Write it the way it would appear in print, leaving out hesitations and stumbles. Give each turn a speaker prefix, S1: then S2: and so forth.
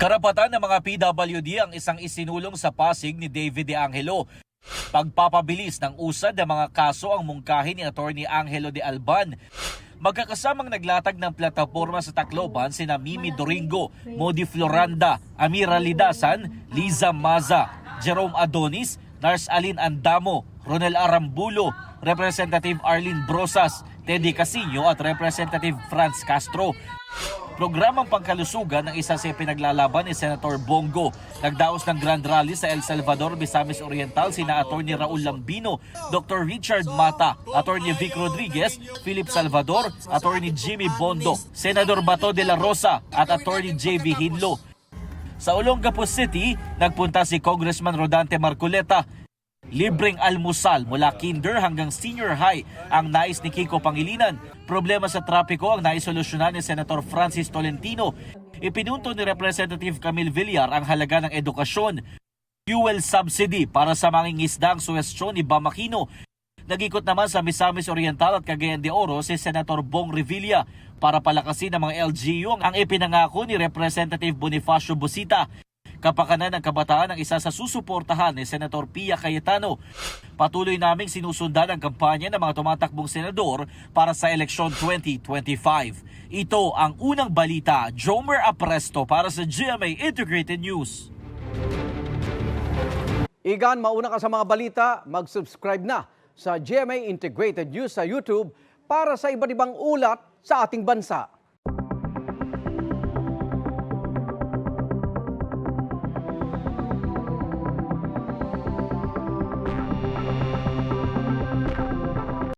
S1: Karapatan ng mga PWD ang isang isinulong sa Pasig ni David De Angelo. Pagpapabilis ng usad ng mga kaso ang mungkahi ni Atty. Angelo de Alban. Magkakasamang naglatag ng plataporma sa Tacloban sina Mimi Doringo, Modi Floranda, Amira Lidasan, Liza Maza, Jerome Adonis, Nars Alin Andamo, Ronel Arambulo, Representative Arlene Brosas, Teddy Casino at Representative Franz Castro. Programang pangkalusugan ng isa sa pinaglalaban ni Senator Bongo. Nagdaos ng Grand Rally sa El Salvador, Misamis Oriental sina Atty. Raul Lambino, Dr. Richard Mata, Atty. Vic Rodriguez, Philip Salvador, Atty. Jimmy Bondo, Senador Bato de la Rosa at Atty. J.V. Hinlo. Sa Olongapo City, nagpunta si Congressman Rodante Marcoleta. Libreng almusal mula kinder hanggang senior high ang nais ni Kiko Pangilinan. Problema sa trapiko ang naisolusyonan ni Senator Francis Tolentino. Ipinunto ni Representative Camille Villar ang halaga ng edukasyon. Fuel subsidy para sa mangingisda ang suwestyon ni Bam Aquino. Nag-ikot naman sa Misamis Oriental at Cagayan de Oro si Senator Bong Revilla para palakasin ng mga LGU ang ipinangako ni Representative Bonifacio Busita. Kapakanan ng kabataan ang isa sa susuportahan ni Senator Pia Cayetano. Patuloy naming sinusundan ang kampanya ng mga tumatakbong senador para sa eleksyon 2025. Ito ang unang balita. Jomer Apresto para sa GMA Integrated News.
S2: Igan, mauna ka sa mga balita, mag-subscribe na sa GMA Integrated News sa YouTube para sa iba't ibang ulat sa ating bansa.